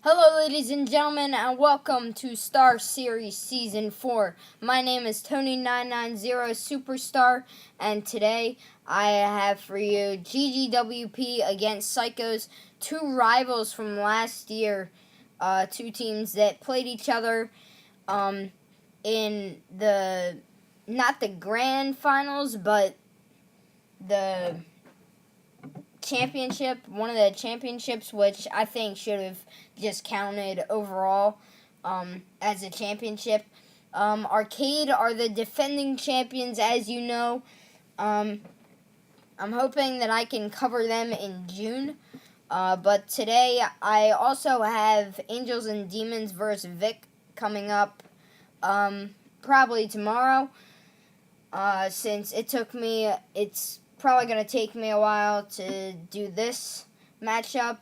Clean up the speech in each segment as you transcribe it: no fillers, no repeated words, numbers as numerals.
Hello, ladies and gentlemen, and welcome to Star Series Season 4. My name is Tony990 Superstar, and today I have for you GGWP against Psychos, two rivals from last year, two teams that played each other in the, not the grand finals, but the championship, one of the championships, which I think should have just counted overall as a championship. Arcade are the defending champions, as you know. I'm hoping that I can cover them in June. But today I also have Angels and Demons versus Vic coming up probably tomorrow. Since it's probably going to take me a while to do this matchup.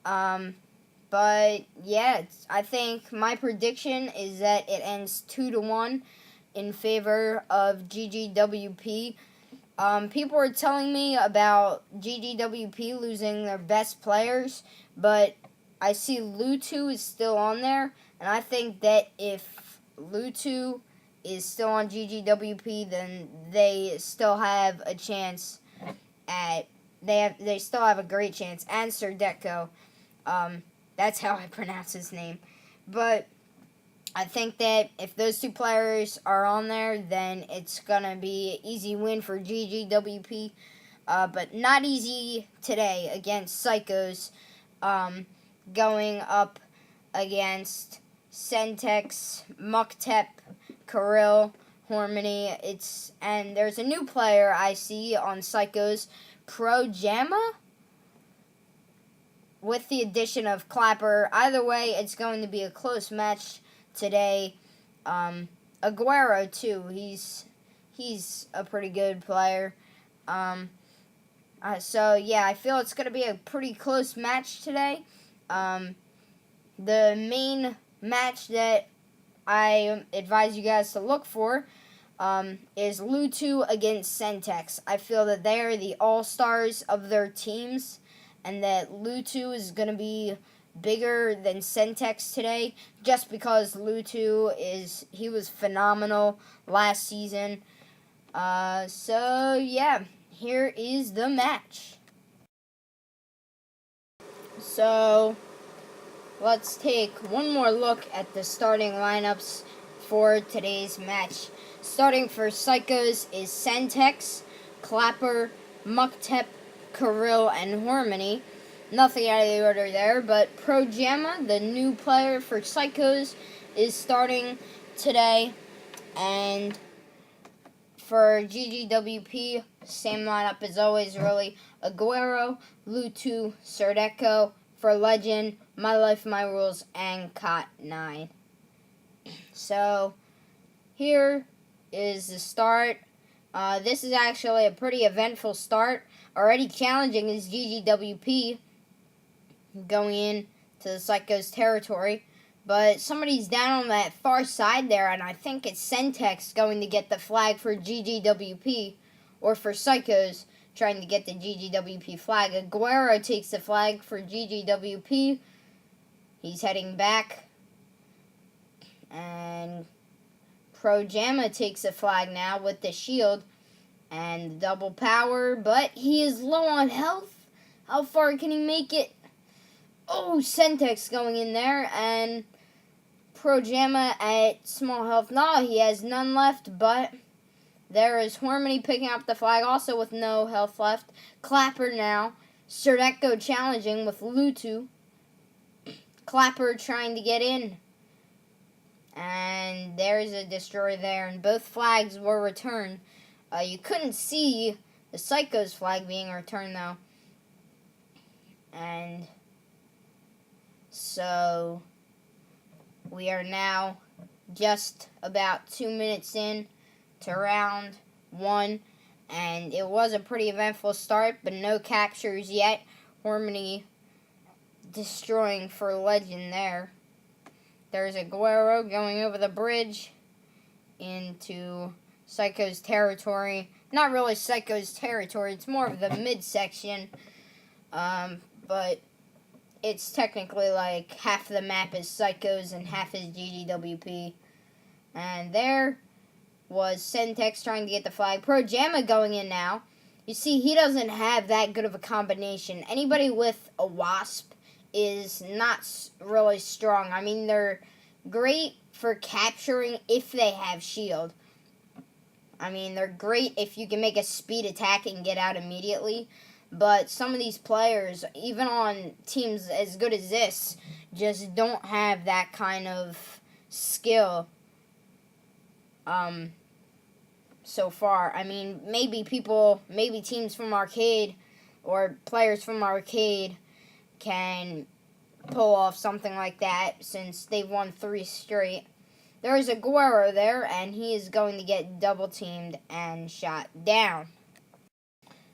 But yeah, I think my prediction is that it ends 2-1 in favor of GGWP. People are telling me about GGWP losing their best players, but I see Lutu is still on there, and I think that if Lutu is still on GGWP, then they still have a chance they still have a great chance. And Serdeko, that's how I pronounce his name. But I think that if those two players are on there, then it's gonna be an easy win for GGWP. But not easy today against Psychos, going up against Sentex, Muktep, Kirill, Harmony. And there's a new player I see on Psychos, Projama, with the addition of Clapper. Either way, it's going to be a close match today. Aguero too. He's a pretty good player. So yeah, I feel it's going to be a pretty close match today. The main match that I advise you guys to look for is Lutu against Sentex. I feel that they are the all-stars of their teams, and that Lutu is going to be bigger than Sentex today, just because Lutu he was phenomenal last season. So yeah, here is the match. So let's take one more look at the starting lineups for today's match. Starting for Psychos is Sentex, Clapper, Muktep, Kirill, and Harmony. Nothing out of the order there, but Projama, the new player for Psychos, is starting today. And for GGWP, same lineup as always, really. Aguero, Lutu, Serdeko. For Legend, My Life, My Rules, and Cot9. So, here is the start. This is actually a pretty eventful start. Already challenging is GGWP going in to the Psychos territory. But somebody's down on that far side there, and I think it's Sentex going to get the flag for GGWP, or for Psychos trying to get the GGWP flag. Aguero takes the flag for GGWP. He's heading back. And Projama takes the flag now with the shield and double power, but he is low on health. How far can he make it? Oh, Sentex going in there, and Projama at small health. No, he has none left, but there is Harmony picking up the flag, also with no health left. Clapper now. Serdeko challenging with Lutu. Clapper trying to get in. And there's a destroy there, and both flags were returned. You couldn't see the Psychos flag being returned, though. And so we are now just about 2 minutes in to round 1, and it was a pretty eventful start, but no captures yet. Harmony destroying for Legend there. There's Aguero going over the bridge into Psycho's territory. Not really Psycho's territory, it's more of the midsection, but it's technically like half the map is Psychos and half is GGWP. And there was Sentex trying to get the flag. Projama going in now. You see, he doesn't have that good of a combination. Anybody with a Wasp is not really strong. I mean, they're great for capturing if they have shield. I mean, they're great if you can make a speed attack and get out immediately. But some of these players, even on teams as good as this, just don't have that kind of skill so far. I mean, maybe teams from Arcade or players from Arcade can pull off something like that since they've won 3 straight. There's a Guerrero there, and he is going to get double-teamed and shot down.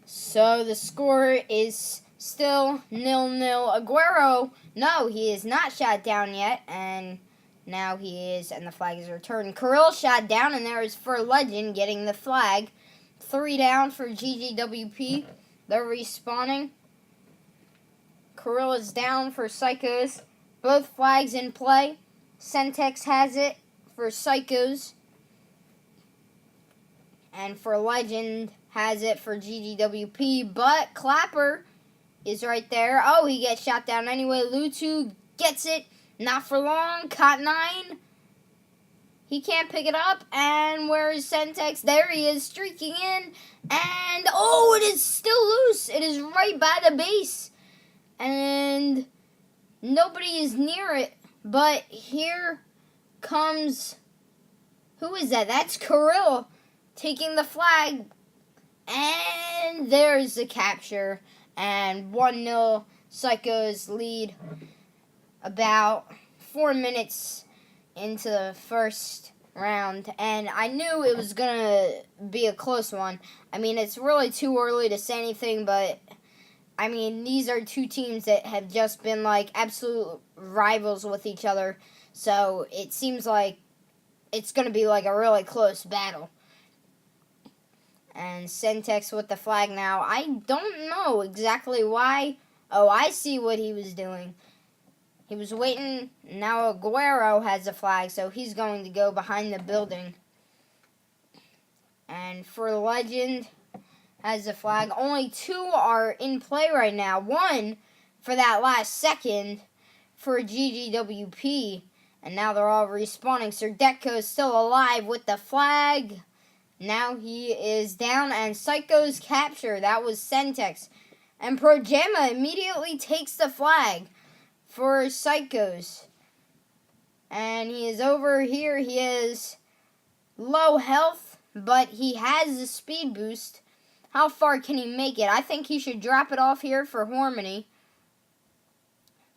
So the score is still 0-0. Aguero, no, he is not shot down yet, and now he is, and the flag is returned. Kirill shot down, and there is For Legend getting the flag. 3 down for GGWP. They're respawning. Kirill is down for Psychos. Both flags in play. Sentex has it for Psychos. And For Legend has it for GGWP. But Clapper is right there. Oh, he gets shot down anyway. Lutu gets it. Not for long. Caught 9. He can't pick it up. And where is Sentex? There he is, streaking in. And, oh, it is still loose. It is right by the base. And nobody is near it. But here comes, who is that? That's Kirill taking the flag. And there's the capture. And 1-0 Psychos lead about 4 minutes into the first round. And I knew it was going to be a close one. I mean, it's really too early to say anything, but I mean, these are two teams that have just been like absolute rivals with each other. So it seems like it's going to be like a really close battle. And Sentex with the flag now. I don't know exactly why. Oh, I see what he was doing. He was waiting. Now Aguero has a flag, so he's going to go behind the building. And For Legend has a flag. Only 2 are in play right now. 1 for that last second for GGWP. And now they're all respawning. Serdeko is still alive with the flag. Now he is down, and Psychos capture. That was Sentex. And Projama immediately takes the flag for Psychos. And he is over here. He is low health, but he has the speed boost. How far can he make it? I think he should drop it off here for Harmony.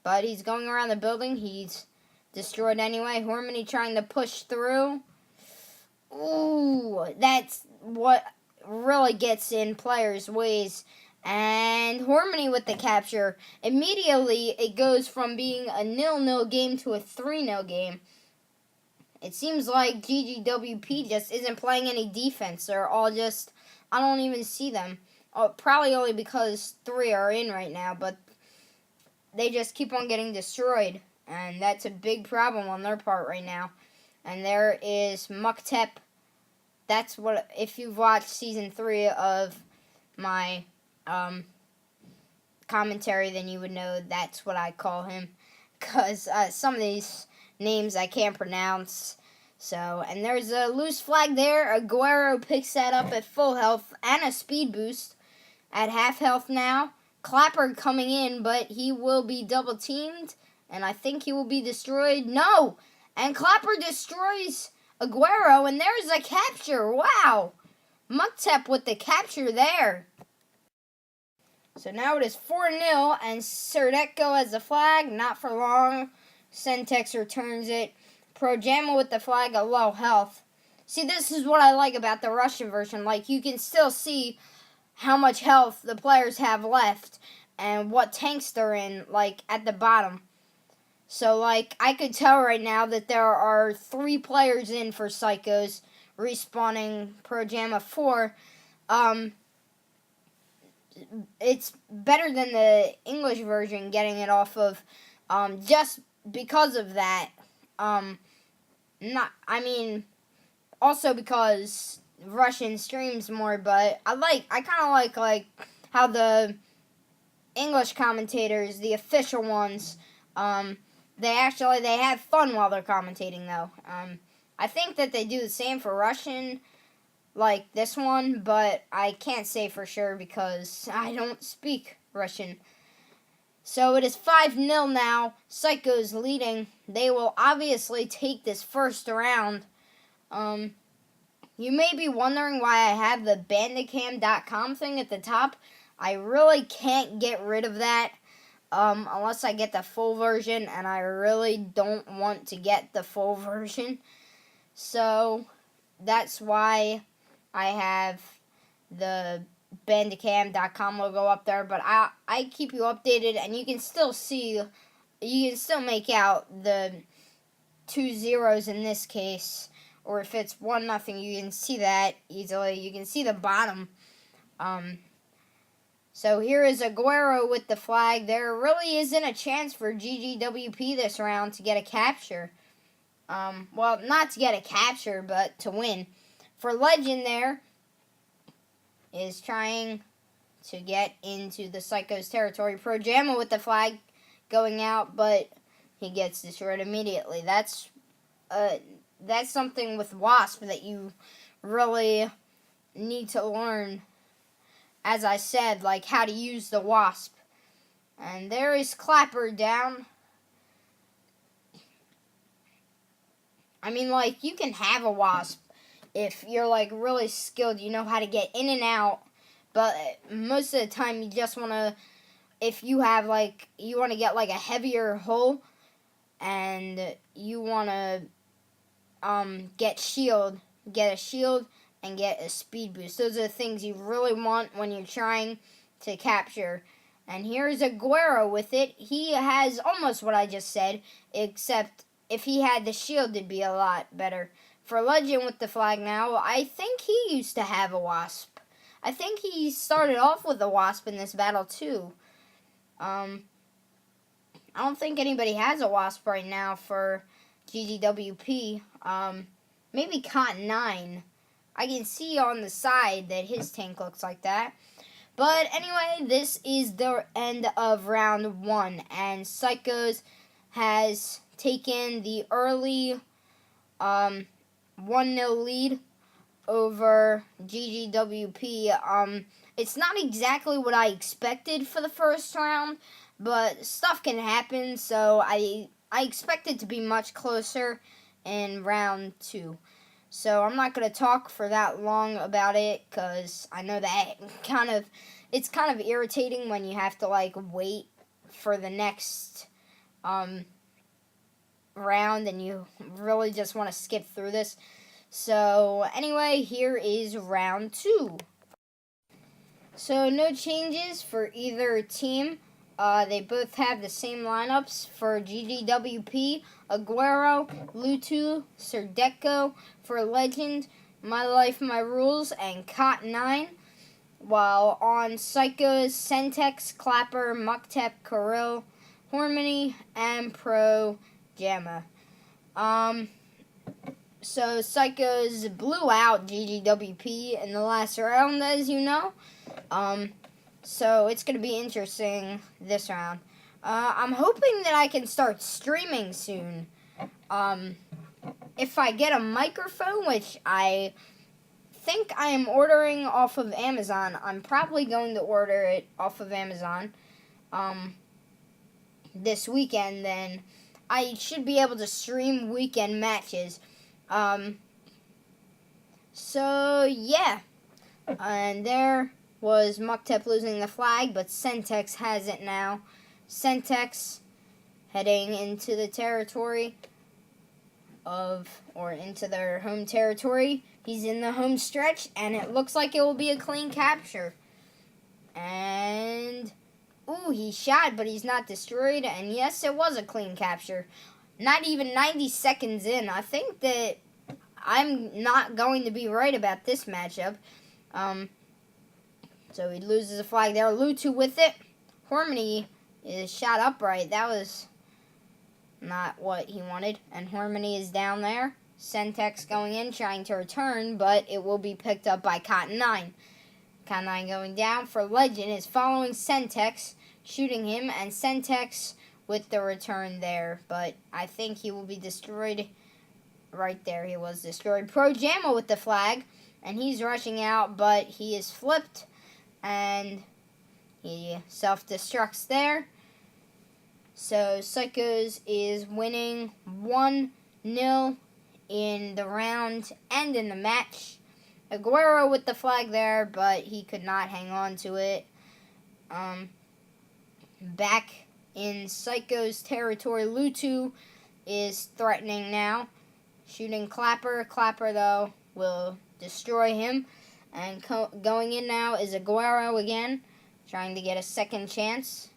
But he's going around the building. He's destroyed anyway. Harmony trying to push through. Ooh, that's what really gets in players' ways. And Harmony with the capture. Immediately, it goes from being a 0-0 game to a 3-0 game. It seems like GGWP just isn't playing any defense. They're all just, I don't even see them. Oh, probably only because 3 are in right now, but they just keep on getting destroyed. And that's a big problem on their part right now. And there is Muktep. That's what, if you've watched Season 3 of my commentary, then you would know that's what I call him. Because some of these names I can't pronounce. So, and there's a loose flag there. Aguero picks that up at full health and a speed boost at half health now. Clapper coming in, but he will be double teamed. And I think he will be destroyed. No! And Clapper destroys Aguero, and there's a capture. Wow! Muktep with the capture there. So now it is 4-0, and Serdeko has the flag. Not for long. Sentex returns it. Projama with the flag at low health. See, this is what I like about the Russian version. Like, you can still see how much health the players have left and what tanks they're in, like, at the bottom. So, like, I could tell right now that there are 3 players in for Psychos, respawning Projama 4. it's better than the English version getting it off of, just because of that. Not, I mean, also because Russian streams more, but I kind of like how the English commentators, the official ones, they have fun while they're commentating though. I think that they do the same for Russian, like this one, but I can't say for sure because I don't speak Russian. So it is 5-0 now. Psychos leading. They will obviously take this first round. You may be wondering why I have the bandicam.com thing at the top. I really can't get rid of that unless I get the full version, and I really don't want to get the full version. So that's why I have the bandicam.com logo up there, but I keep you updated, and you can still make out the 2 zeros in this case, or if it's 1-0, you can see that easily. You can see the bottom. So here is Aguero with the flag. There really isn't a chance for GGWP this round to get a capture. Well, not to get a capture, but to win. For Legend there is trying to get into the Psychos territory. Pro Jamma with the flag going out, but he gets destroyed immediately. That's something with Wasp that you really need to learn. As I said, like how to use the Wasp. And there is Clapper down. I mean, like, you can have a Wasp if you're, like, really skilled. You know how to get in and out. But most of the time, you just want to, if you have, like, you want to get, like, a heavier hull, and you want to get a shield, and get a speed boost. Those are the things you really want when you're trying to capture. And here's Aguero with it. He has almost what I just said, except if he had the shield, it'd be a lot better. For Legend with the flag now, I think he used to have a Wasp. I think he started off with a Wasp in this battle too. I don't think anybody has a Wasp right now for GGWP. Maybe Cotton 9. I can see on the side that his tank looks like that. But anyway, this is the end of round 1. And Psychos has taken the early 1-0 lead over GGWP. It's not exactly what I expected for the first round, but stuff can happen. So I expect it to be much closer in round 2. So I'm not going to talk for that long about it because I know that it's kind of irritating when you have to like wait for the next round and you really just want to skip through this. So anyway, here is round 2. So no changes for either team. They both have the same lineups. For GGWP, Aguero, Lutu, Serdeko. For Legend, My Life, My Rules, and Cot 9. While on Psychos, Sentex, Clapper, Muktep, Kirill, Harmony, and Pro Jamma. So Psychos blew out GGWP in the last round, as you know. So it's going to be interesting this round. I'm hoping that I can start streaming soon. If I get a microphone, which I think I am ordering off of Amazon, I'm probably going to order it off of Amazon this weekend, then I should be able to stream weekend matches. So, yeah. And there was Muktep losing the flag, but Sentex has it now. Sentex heading into the territory into their home territory. He's in the home stretch, and it looks like it will be a clean capture. And, ooh, he shot, but he's not destroyed, and yes, it was a clean capture. Not even 90 seconds in. I think that I'm not going to be right about this matchup. So he loses the flag there. Lutu with it. Harmony is shot upright. That was not what he wanted. And Harmony is down there. Sentex going in, trying to return, but it will be picked up by Cotton 9. Cotton 9 going down for Legend is following Sentex, shooting him, and Sentex with the return there. But I think he will be destroyed. Right there, he was destroyed. Pro Jamma with the flag, and he's rushing out, but he is flipped, and he self-destructs there. So Psychos is winning 1-0 in the round and in the match. Aguero with the flag there, but he could not hang on to it. Back in Psychos territory, Lutu is threatening now. Shooting Clapper. Clapper, though, will destroy him. And going in now is Aguero again, trying to get a second chance.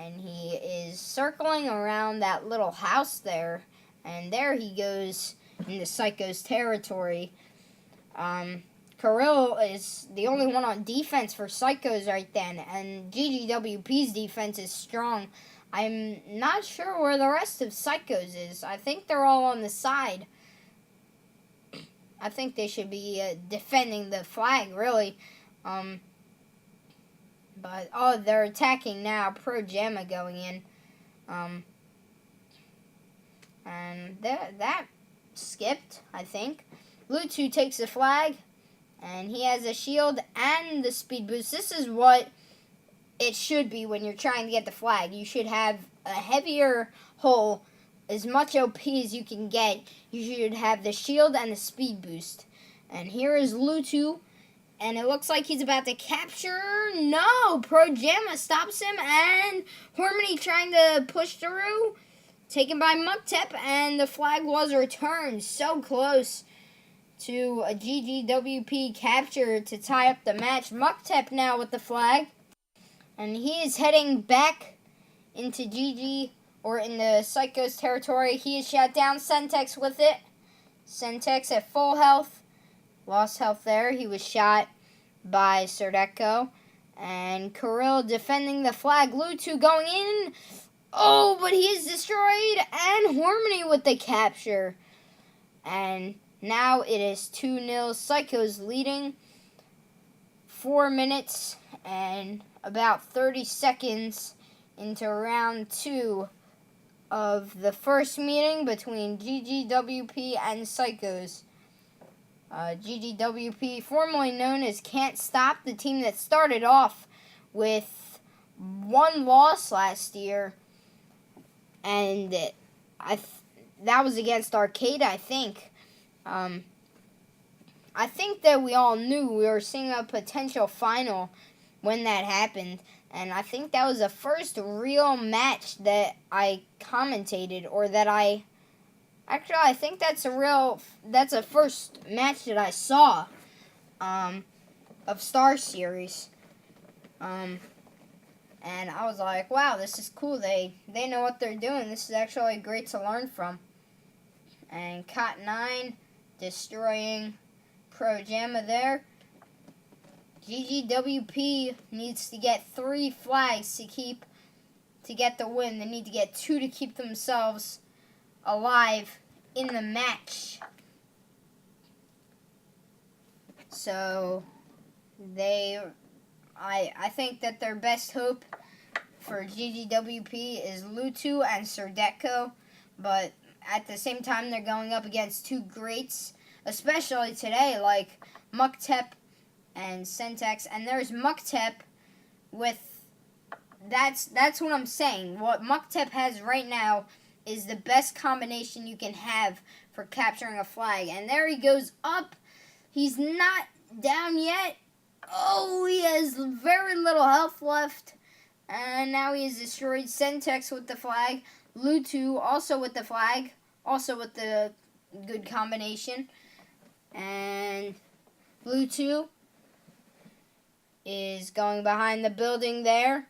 And he is circling around that little house there. And there he goes into Psycho's territory. Kirill is the only one on defense for Psychos right then. And GGWP's defense is strong. I'm not sure where the rest of Psychos is. I think they're all on the side. I think they should be defending the flag, really. But, oh, they're attacking now. Pro Jamma going in. And that skipped, I think. Lutu takes the flag. And he has a shield and the speed boost. This is what it should be when you're trying to get the flag. You should have a heavier hull, as much OP as you can get. You should have the shield and the speed boost. And here is Lutu, and it looks like he's about to capture. No, Pro Jamma stops him, and Harmony trying to push through. Taken by Muktep, and the flag was returned. So close to a GGWP capture to tie up the match. Muktep now with the flag. And he is heading back into GG, or in the Psychos territory. He is shot down. Sentex with it. Sentex at full health. Lost health there. He was shot by Serdeko. And Kirill defending the flag. Lutu going in. Oh, but he is destroyed. And Harmony with the capture. And now it is 2-0. Psychos leading. 4 minutes and about 30 seconds into round 2 of the first meeting between GGWP and Psychos. GGWP, formerly known as Can't Stop, the team that started off with 1 loss last year, and that was against Arcade, I think. I think that we all knew we were seeing a potential final when that happened. And I think that was the first real match that I commentated, or that I think that's a first match that I saw of Star Series. And I was like, wow, this is cool. They know what they're doing. This is actually great to learn from. And Cot 9 destroying Pro Jamma there. GGWP needs to get 3 flags to get the win. They need to get 2 to keep themselves alive in the match. So I think that their best hope for GGWP is Lutu and Serdeko, but at the same time they're going up against 2 greats, especially today, like Muktep and Sentex. And there's Muktep with, that's what I'm saying. What Muktep has right now is the best combination you can have for capturing a flag. And there he goes up. He's not down yet. Oh, he has very little health left. And now he has destroyed. Sentex with the flag. Lutu also with the flag. Also with the good combination. And Lutu is going behind the building there.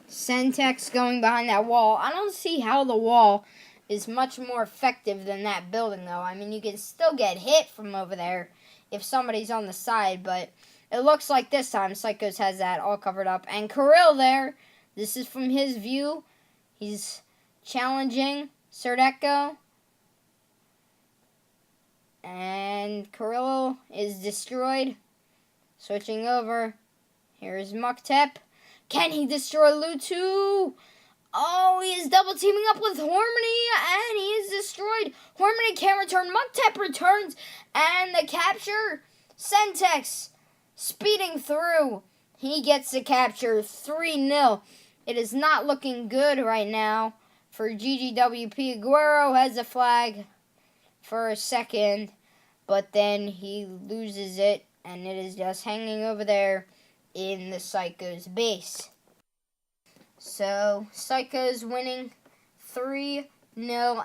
Sentex going behind that wall. I don't see how the wall is much more effective than that building, though. I mean, you can still get hit from over there if somebody's on the side, but it looks like this time Psychos has that all covered up. And Kirill there, this is from his view. He's challenging Serdeko. And Kirill is destroyed. Switching over. Here's Muktep. Can he destroy Lutu? Oh, he is double teaming up with Harmony, and he is destroyed. Harmony can't return. Muktep returns, and the capture. Sentex speeding through. He gets the capture, 3-0. It is not looking good right now for GGWP. Aguero has a flag for a second, but then he loses it, and it is just hanging over there in the Psychos base. So, Psychos winning 3-0,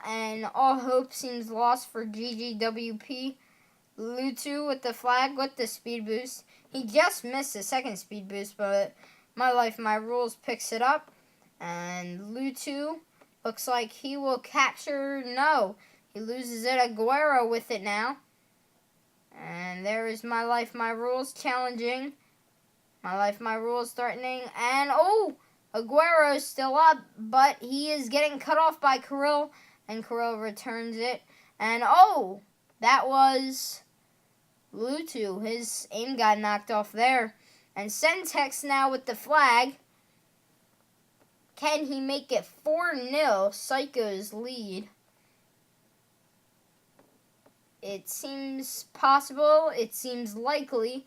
and all hope seems lost for GGWP. Lutu with the flag with the speed boost. He just missed the second speed boost, but My Life, My Rules picks it up. And Lutu looks like he will capture. No, he loses it. Aguero with it now. And there is My Life, My Rules challenging. My Life, My Rules threatening. And, oh, Aguero's still up, but he is getting cut off by Kirill. And Kirill returns it. And, oh, that was Lutu. His aim got knocked off there. And Sentex now with the flag. Can he make it 4-0? Psychos lead. It seems possible. It seems likely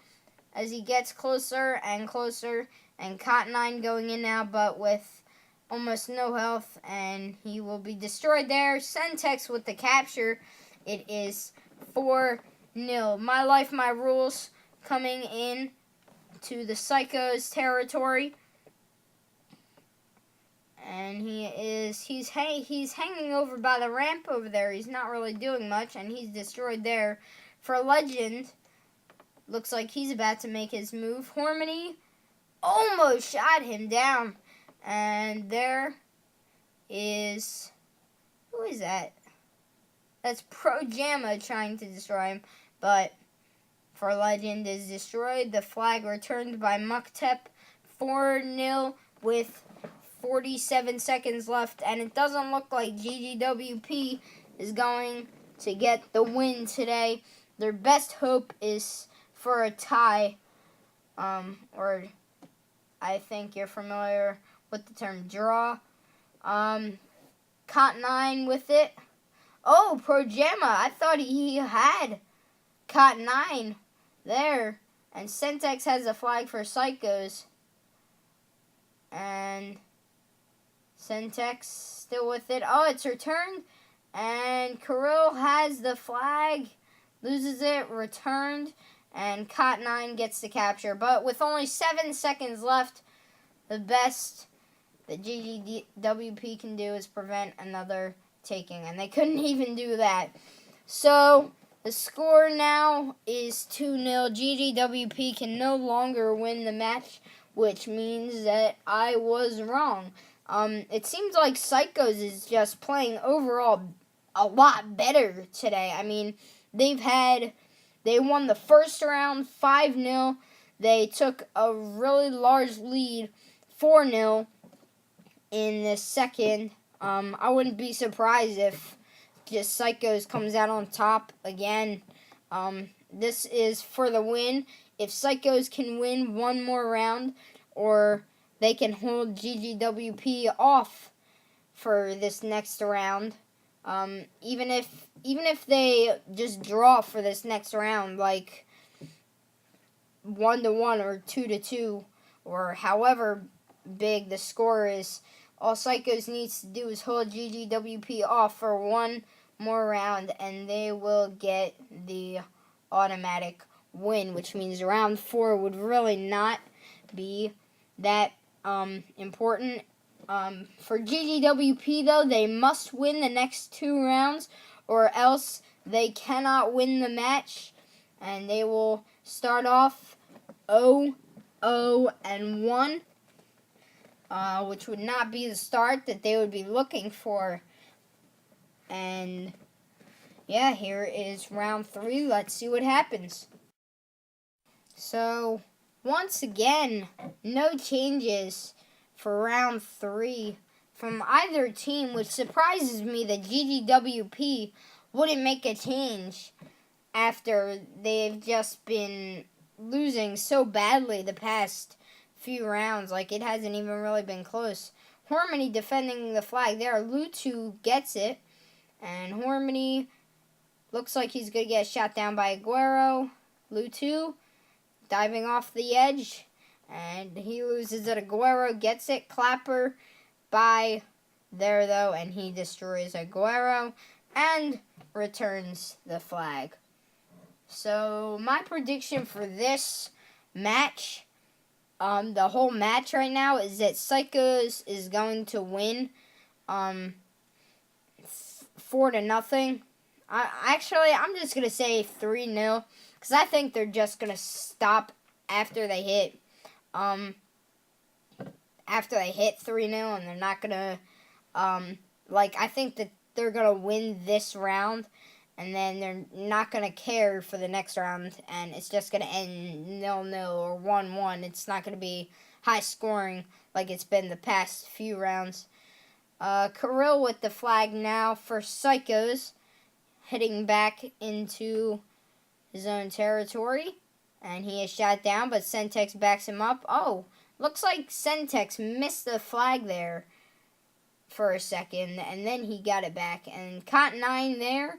as he gets closer and closer. And Cotton9 going in now, but with almost no health. And he will be destroyed there. Sentex with the capture. It is 4-0. My Life, My Rules coming in to the Psychos territory. And he's hanging over by the ramp over there. He's not really doing much, and he's destroyed there. For Legend, looks like he's about to make his move. Harmony almost shot him down. And there is, who is that? That's Projama trying to destroy him. But For Legend is destroyed. The flag returned by Muktep. 4-0 with 47 seconds left, and it doesn't look like GGWP is going to get the win today. Their best hope is for a tie, or I think you're familiar with the term draw. Cotton9 with it. Oh, Projama, I thought he had Cotton9 there, and Sentex has a flag for Psychos, and Sentex still with it. Oh, it's returned. And Kirill has the flag. Loses it. Returned. And Cotton9 gets the capture. But with only 7 seconds left, the best that GGWP can do is prevent another taking. And they couldn't even do that. So, the score now is 2-0. GGWP can no longer win the match, which means that I was wrong. It seems like Psychos is just playing overall a lot better today. I mean, they won the first round 5-0. They took a really large lead 4-0 in the second. I wouldn't be surprised if just Psychos comes out on top again. This is for the win. If Psychos can win one more round, or they can hold GGWP off for this next round. Even if they just draw for this next round, like 1-1 or 2-2, or however big the score is, all Psychos needs to do is hold GGWP off for one more round, and they will get the automatic win, which means round 4 would really not be that important. For GGWP, though, they must win the next 2 rounds, or else they cannot win the match, and they will start off 0-1, which would not be the start that they would be looking for. And yeah, here is round 3. Let's see what happens. So, once again, no changes for round 3 from either team, which surprises me that GGWP wouldn't make a change after they've just been losing so badly the past few rounds. Like, it hasn't even really been close. Harmony defending the flag there. Lutu gets it, and Harmony looks like he's going to get shot down by Aguero. Lutu diving off the edge, and he loses it. Aguero gets it. Clapper by there, though, and he destroys Aguero and returns the flag. So, my prediction for this match, the whole match right now, is that Psychos is going to win 4-0. I'm just going to say 3-0. Because I think they're just going to stop after they hit 3-0, and they're not going to, I think that they're going to win this round, and then they're not going to care for the next round, and it's just going to end 0-0 or 1-1. It's not going to be high scoring like it's been the past few rounds. Kirill with the flag now for Psychos, heading back into his own territory, and he is shot down, but Sentex backs him up. Oh, looks like Sentex missed the flag there for a second, and then he got it back. And Cot9 there,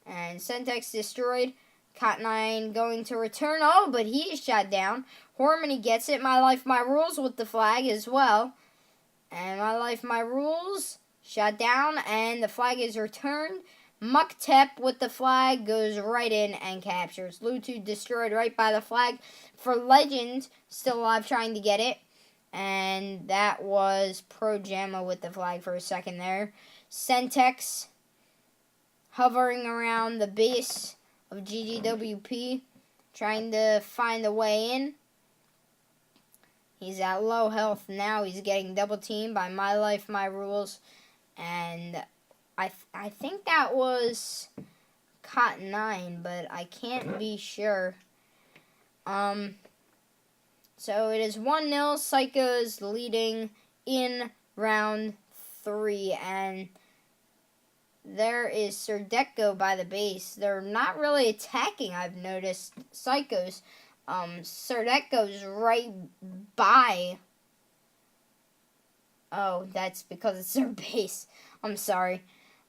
and Sentex destroyed. Cot9 going to return. Oh, but he is shot down. Harmony gets it. My Life, My Rules with the flag as well. And My Life, My Rules shot down, and the flag is returned. Muktep with the flag goes right in and captures. Lutu destroyed right by the flag. For Legend, still alive trying to get it. And that was Pro Jamma with the flag for a second there. Sentex hovering around the base of GGWP, trying to find a way in. He's at low health now. He's getting double teamed by My Life, My Rules. And I think that was Cot9, but I can't be sure. So it is 1-0. Psychos leading in round 3. And there is Serdeko by the base. They're not really attacking, I've noticed. Psychos. Serdeko's right by. Oh, that's because it's their base. I'm sorry.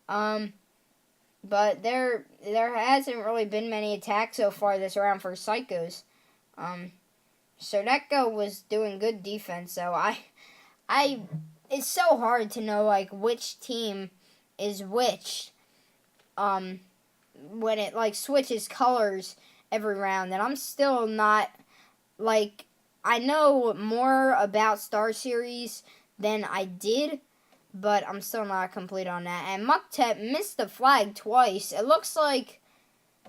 But there hasn't really been many attacks so far this round for Psychos. Serdeko was doing good defense, so it's so hard to know like which team is which. When it like switches colors every round, and I'm still not like I know more about Star Series than I did. But I'm still not complete on that. And Muktep missed the flag twice. It looks like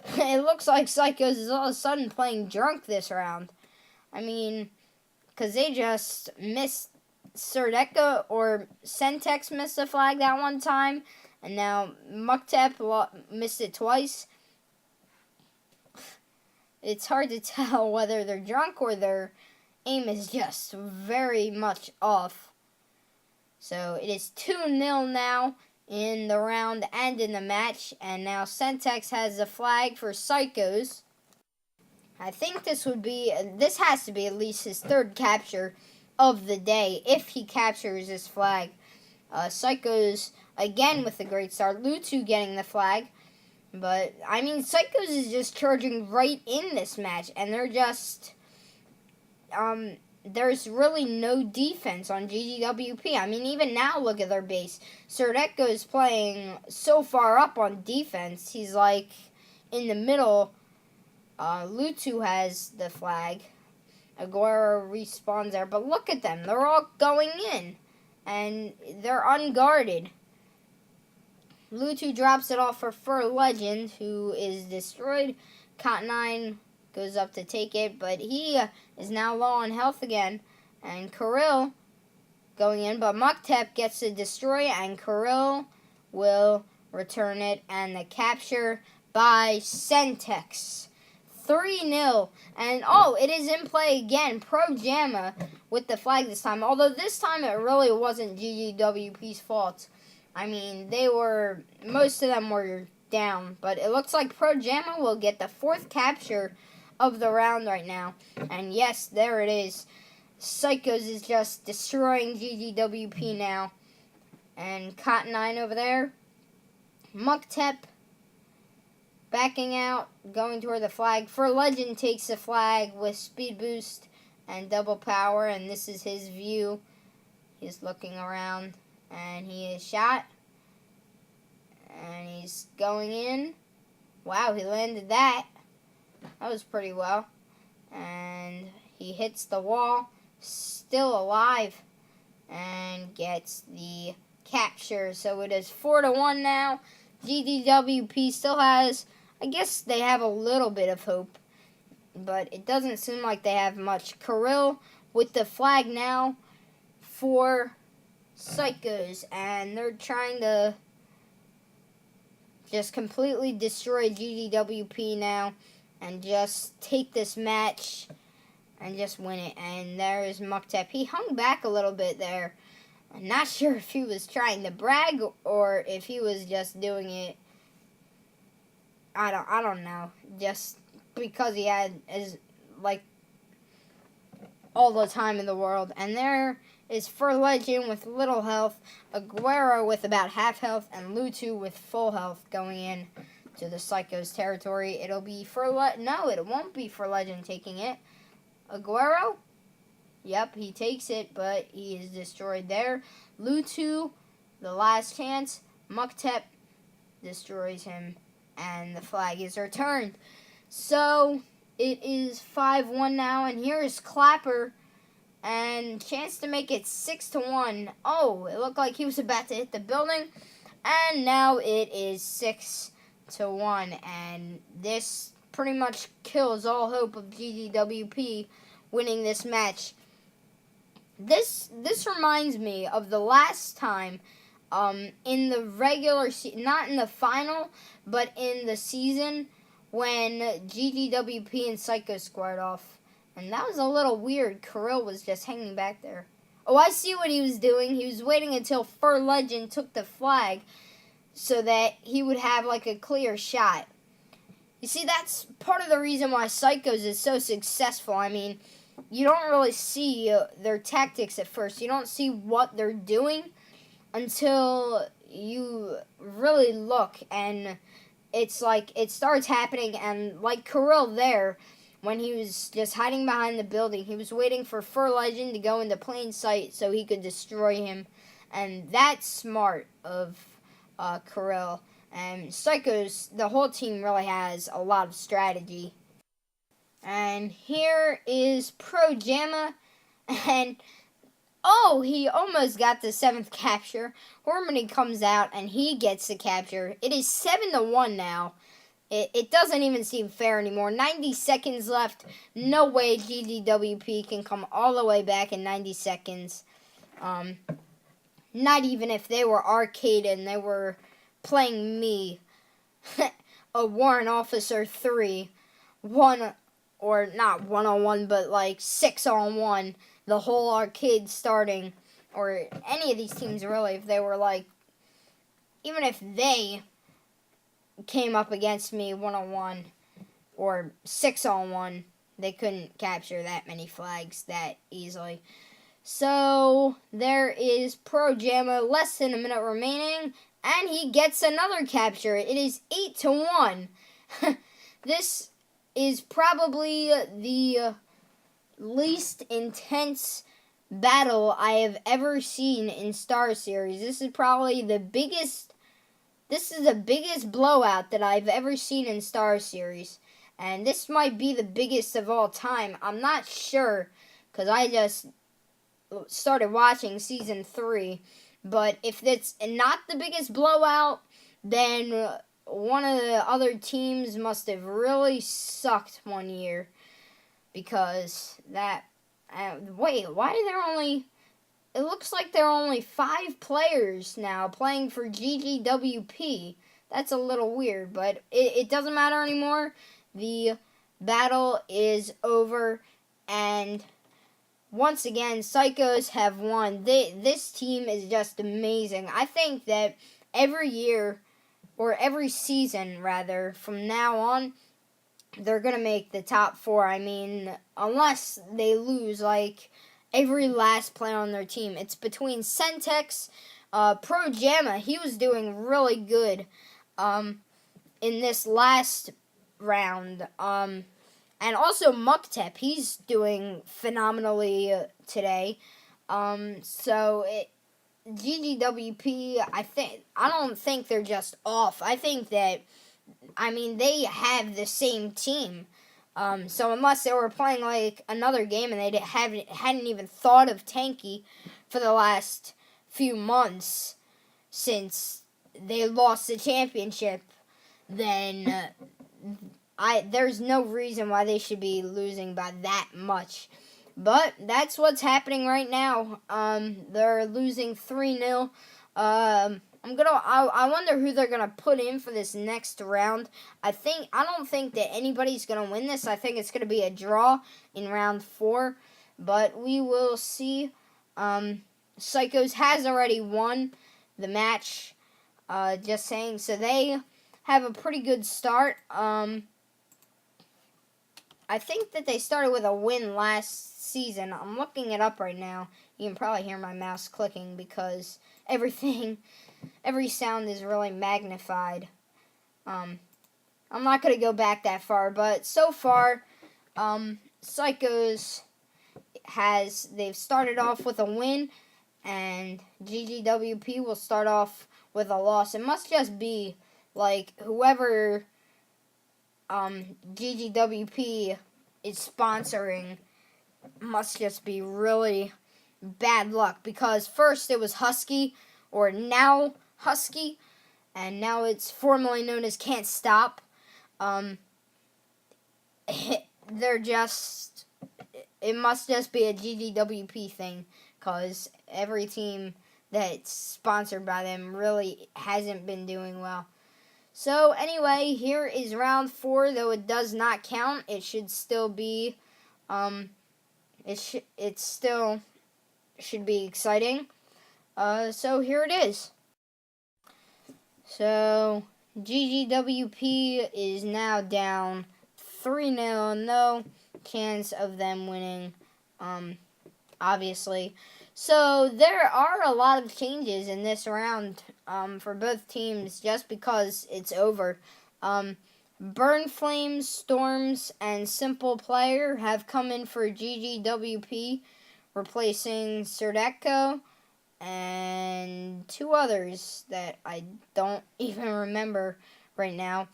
Psychos is all of a sudden playing drunk this round. I mean, because they just missed Serdeka or Sentex missed the flag that one time. And now Muktep missed it twice. It's hard to tell whether they're drunk or their aim is just very much off. So it is 2-0 now in the round and in the match. And now Sentex has the flag for Psychos. I think this has to be at least his third capture of the day if he captures this flag. Psychos again with a great start. Lutu getting the flag. But, I mean, Psychos is just charging right in this match. And they're just there's really no defense on GGWP. I mean, even now, look at their base. Serdeko is playing so far up on defense. He's, like, in the middle. Lutu has the flag. Aguero respawns there. But look at them. They're all going in. And they're unguarded. Lutu drops it off for Legend, who is destroyed. Cot9 goes up to take it, but he is now low on health again. And Kirill going in, but Muktep gets to destroy, and Kirill will return it, and the capture by Sentex. 3-0. And, it is in play again. Pro Jamma with the flag this time. Although this time it really wasn't GGWP's fault. I mean, most of them were down. But it looks like Pro Jamma will get the 4th capture of the round right now. And yes, there it is. Psychos is just destroying GGWP now. And Cotton 9 over there. Muktep backing out, going toward the flag. For Legend takes the flag with speed boost and double power, and this is his view. He's looking around, and he is shot. And he's going in. Wow, he landed that. That was pretty well. And he hits the wall, still alive, and gets the capture. So it is 4-1 now. GGWP still has, I guess they have a little bit of hope, but it doesn't seem like they have much. Kirill with the flag now for Psychos, and they're trying to just completely destroy GGWP now and just take this match and just win it. And there is Muktep. He hung back a little bit there. I'm not sure if he was trying to brag or if he was just doing it. I don't know. Just because he had all the time in the world. And there is For Legend with little health, Aguero with about half health, and Lutu with full health going in to the Psychos territory. It'll be no, it won't be For Legend taking it. Aguero. Yep, he takes it, but he is destroyed there. Lutu, the last chance. Muktep destroys him, and the flag is returned. So, it is 5-1 now, and here is Clapper, and chance to make it 6-1. Oh, it looked like he was about to hit the building, and now it is 6-1, and this pretty much kills all hope of GGWP winning this match. This reminds me of the last time in the regular season, not in the final, but in the season when GGWP and Psychos squared off. And that was a little weird. Kirill was just hanging back there. Oh, I see what he was doing. He was waiting until For Legend took the flag so that he would have like a clear shot. You see, that's part of the reason why Psychos is so successful. I mean, you don't really see their tactics at first. You don't see what they're doing until you really look, and it's like it starts happening. And like Kirill there, when he was just hiding behind the building, he was waiting for Legend to go into plain sight so he could destroy him, and that's smart of Kirill. And Psychos, the whole team really has a lot of strategy. And here is Pro Jamma, and he almost got the 7th capture. Harmony comes out, and he gets the capture. It is 7-1 now. It doesn't even seem fair anymore. 90 seconds left. No way GGWP can come all the way back in 90 seconds. Not even if they were arcade and they were playing me, a Warrant Officer 3, or not 1-on-1, but like 6-on-1, the whole arcade starting, or any of these teams really, if they were like, even if they came up against me 1-on-1 or 6-on-1, they couldn't capture that many flags that easily. So there is Pro Jamma, less than a minute remaining, and he gets another capture. It is 8-1. This is probably the least intense battle I have ever seen in Star Series. This is probably the biggest blowout that I've ever seen in Star Series. And this might be the biggest of all time. I'm not sure, because I just started watching Season 3. But if it's not the biggest blowout, then one of the other teams must have really sucked one year, because that wait, why are there only it looks like there are only 5 players now playing for GGWP. That's a little weird, but it doesn't matter anymore. The battle is over, and once again, Psychos have won. This team is just amazing. I think that every year, or every season rather, from now on, they're going to make the top 4. I mean, unless they lose, like, every last player on their team. It's between Sentex, Pro Jamma. He was doing really good in this last round. And also Muktep, he's doing phenomenally today. GGWP, I don't think they're just off. I think that, I mean, they have the same team. So unless they were playing like another game and they hadn't even thought of Tanki for the last few months since they lost the championship, then there's no reason why they should be losing by that much. But that's what's happening right now. They're losing 3-0. I wonder who they're gonna put in for this next round. I don't think that anybody's gonna win this. I think it's gonna be a draw in round 4, but we will see. Psychos has already won the match. Just saying, so they have a pretty good start. I think that they started with a win last season. I'm looking it up right now. You can probably hear my mouse clicking because every sound is really magnified. I'm not going to go back that far, but so far, Psychos they've started off with a win, and GGWP will start off with a loss. It must just be like whoever GGWP is sponsoring must just be really bad luck, because first it was Husky, or now Husky, and now it's formerly known as Can't Stop. It must just be a GGWP thing, because every team that's sponsored by them really hasn't been doing well. So anyway, here is round 4, though it does not count. It should still be, it still should be exciting. So here it is. So GGWP is now down 3-0. No chance of them winning, obviously. So there are a lot of changes in this round for both teams just because it's over. Burn Flames, Storms, and Simple Player have come in for GGWP, replacing Serdeko and 2 others that I don't even remember right now.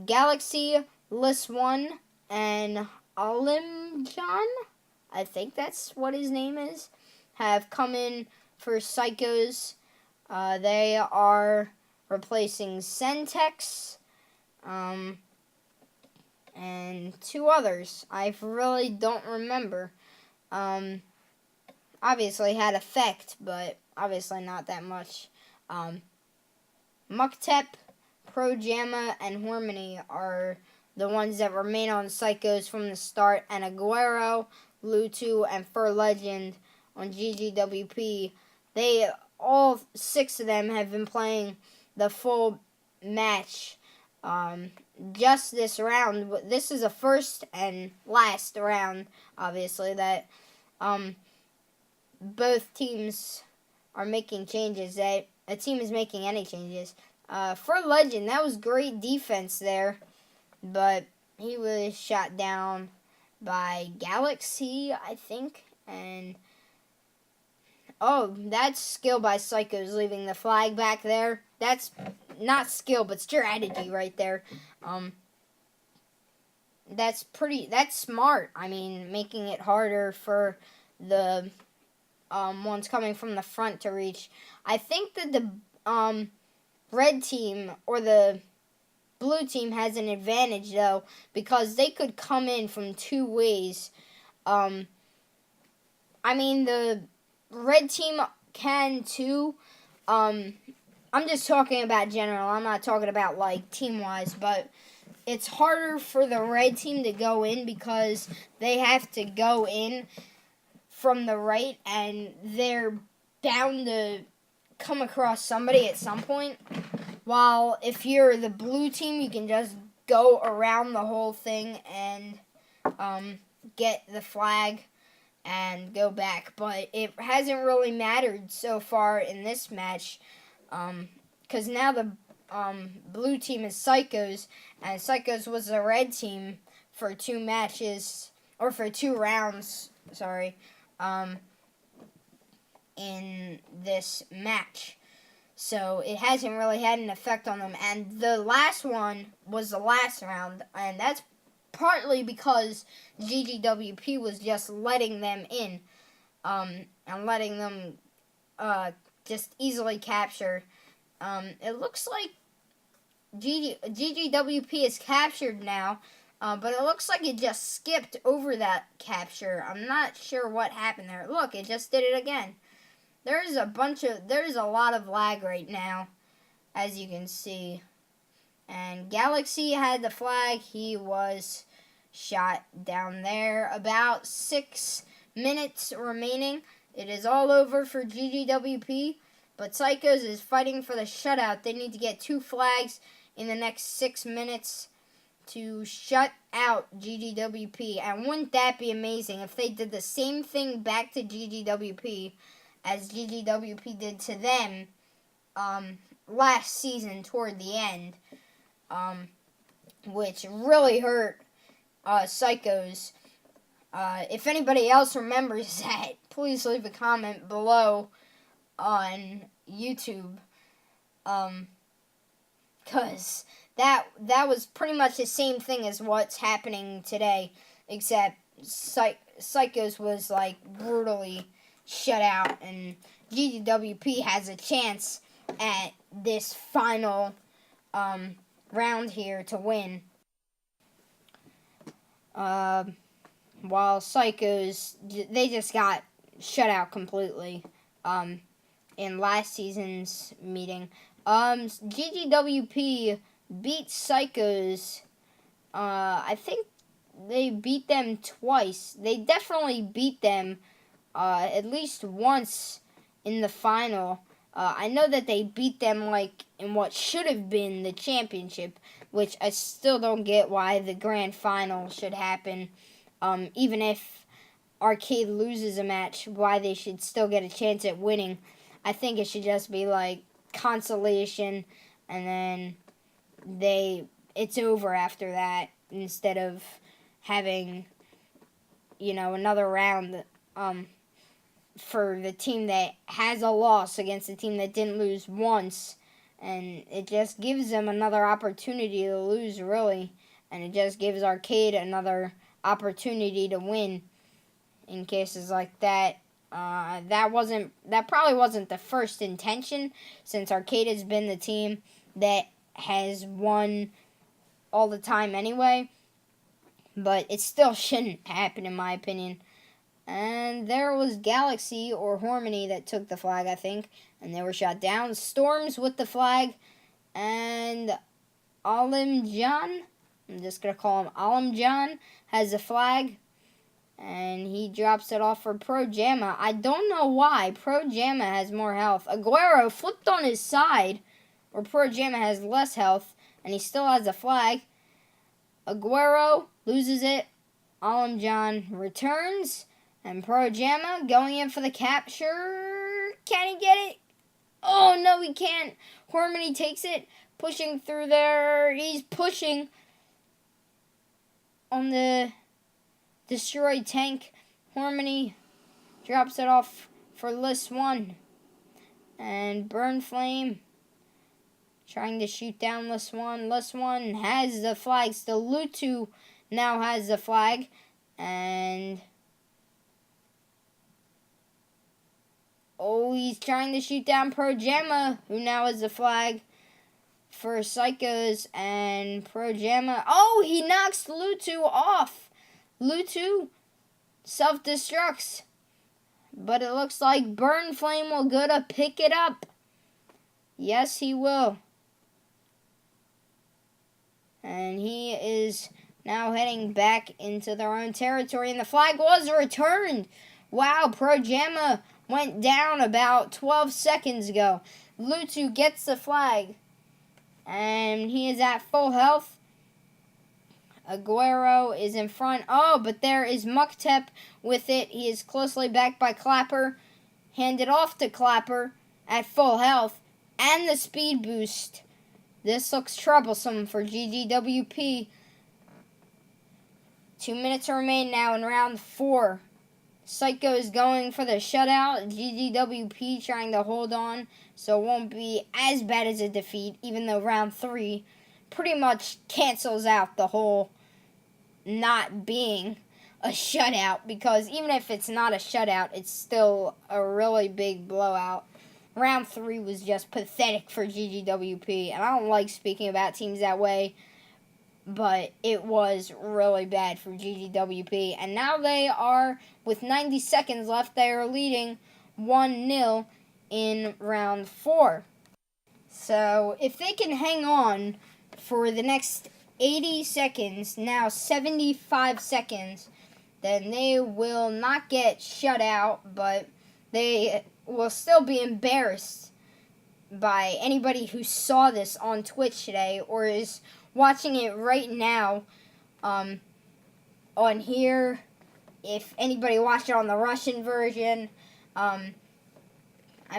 Galaxy, Lis1, and Alimjan, I think that's what his name is, have come in for Psychos. They are replacing Sentex, and 2 others. I really don't remember. Obviously had effect, but obviously not that much. Muktep, Pro Jamma, and Harmony are the ones that remain on Psychos from the start, and Aguero, Lutu, and Fur Legend on GGWP. All 6 of them have been playing the full match just this round. This is the first and last round, obviously, that both teams are making changes, that a team is making any changes. For Legend, that was great defense there, but he was shot down by Galaxy, I think, and that's skill by Psychos, leaving the flag back there. That's not skill, but strategy right there. That's smart. I mean, making it harder for the ones coming from the front to reach. I think that the red team or the blue team has an advantage, though, because they could come in from 2 ways. I mean, the red team can too. I'm just talking about general. I'm not talking about like team-wise, but it's harder for the red team to go in because they have to go in from the right, and they're bound to come across somebody at some point. While if you're the blue team, you can just go around the whole thing and get the flag and go back. But it hasn't really mattered so far in this match, because now the blue team is Psychos, and Psychos was the red team for 2 matches, or for 2 rounds, sorry, in this match. So it hasn't really had an effect on them. And the last one was the last round, and that's partly because GGWP was just letting them in, and letting them just easily capture. It looks like GGWP is captured now, but it looks like it just skipped over that capture. I'm not sure what happened there. Look, it just did it again. There's a lot of lag right now, as you can see. And Galaxy had the flag. He was shot down there. About 6 minutes remaining. It is all over for GGWP, but Psychos is fighting for the shutout. They need to get 2 flags in the next 6 minutes to shut out GGWP. And wouldn't that be amazing if they did the same thing back to GGWP as GGWP did to them last season toward the end, which really hurt Psychos. If anybody else remembers that, please leave a comment below on YouTube, because that was pretty much the same thing as what's happening today, except Psychos was like brutally shut out, and GGWP has a chance at this final round here to win. While Psychos, they just got shut out completely in last season's meeting. GGWP beat Psychos. I think they beat them twice. They definitely beat them at least once in the final. I know that they beat them like in what should have been the championship, which I still don't get why the grand final should happen. Even if Arcade loses a match, why they should still get a chance at winning. I think it should just be like consolation, and then it's over after that, instead of having, another round for the team that has a loss against the team that didn't lose once. And it just gives them another opportunity to lose, really. And it just gives Arcade another opportunity to win in cases like that. That probably wasn't the first intention, since Arcade has been the team that has won all the time anyway. But it still shouldn't happen, in my opinion. And there was Galaxy or Harmony that took the flag, I think, and they were shot down. Storms with the flag, and Alimjan, I'm just going to call him Alimjan, has the flag, and he drops it off for Pro Jamma. I don't know why. Pro Jamma has more health. Aguero flipped on his side, where Pro Jamma has less health, and he still has the flag. Aguero loses it. Alimjan returns. And Pro Jamma going in for the capture. Can he get it? Oh, no, he can't. Harmony takes it. Pushing through there. He's pushing on the destroyed tank. Harmony drops it off for List 1. And Burn Flame trying to shoot down List 1. List 1 has the flag. Still, Lutu now has the flag. And he's trying to shoot down Pro Jamma, who now has the flag for Psychos. And Pro Jamma, he knocks Lutu off. Lutu self-destructs. But it looks like Burn Flame will go to pick it up. Yes, he will. And he is now heading back into their own territory. And the flag was returned. Wow, Pro Jamma went down about 12 seconds ago. Lutu gets the flag. And he is at full health. Aguero is in front. Oh, but there is Muktep with it. He is closely backed by Clapper. Handed off to Clapper at full health. And the speed boost. This looks troublesome for GGWP. 2 minutes remain now in round 4. Psychos going for the shutout. GGWP trying to hold on so it won't be as bad as a defeat, even though round 3 pretty much cancels out the whole not being a shutout, because even if it's not a shutout, it's still a really big blowout. Round 3 was just pathetic for GGWP, and I don't like speaking about teams that way, but it was really bad for GGWP. And now they are, with 90 seconds left, they are leading 1-0 in round 4. So if they can hang on for the next 80 seconds, now 75 seconds, then they will not get shut out, but they will still be embarrassed by anybody who saw this on Twitch today or is watching it right now on here. If anybody watched it on the Russian version, I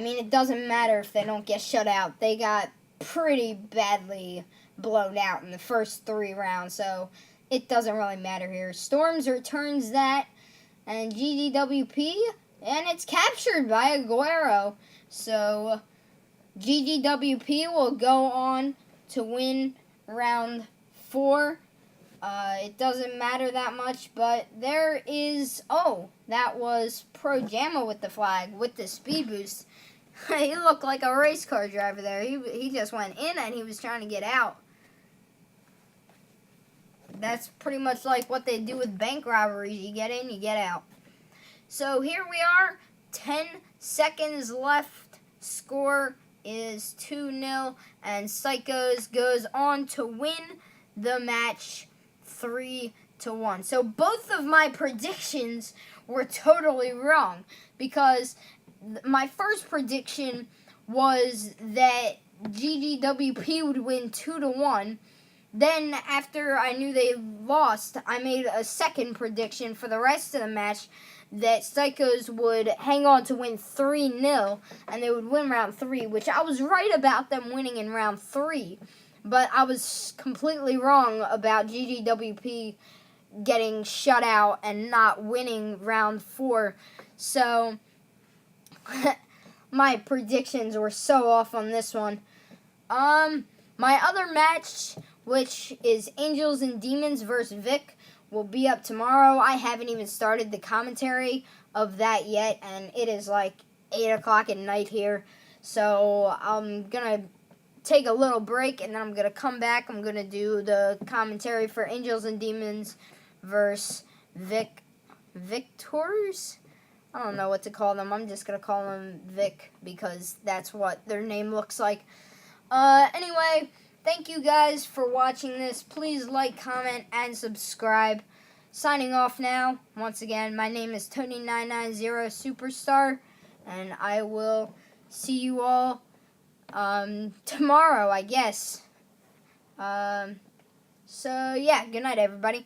mean, it doesn't matter if they don't get shut out. They got pretty badly blown out in the first 3 rounds, so it doesn't really matter here. Storms returns that, and GGWP, and it's captured by Aguero. So GGWP will go on to win round 4. It doesn't matter that much, but there is, oh, that was Pro Jamma with the flag, with the speed boost. He looked like a race car driver there. He just went in and he was trying to get out. That's pretty much like what they do with bank robberies. You get in, you get out. So here we are, 10 seconds left. Score is 2-0, and Psychos goes on to win the match 3-1. So both of my predictions were totally wrong, because my first prediction was that GGWP would win 2-1. Then, after I knew they lost, I made a second prediction for the rest of the match that Psychos would hang on to win 3-0, and they would win round 3, which I was right about them winning in round 3. But I was completely wrong about GGWP getting shut out and not winning round 4. So my predictions were so off on this one. My other match, which is Angels and Demons versus Vic, will be up tomorrow. I haven't even started the commentary of that yet, and it is like 8 o'clock at night here. So I'm going to take a little break, and then I'm going to come back. I'm going to do the commentary for Angels and Demons versus Victors? I don't know what to call them. I'm just going to call them Vic because that's what their name looks like. Anyway, thank you guys for watching this. Please like, comment, and subscribe. Signing off now. Once again, my name is Tony990 Superstar, and I will see you all tomorrow, I guess. So, yeah, good night, everybody.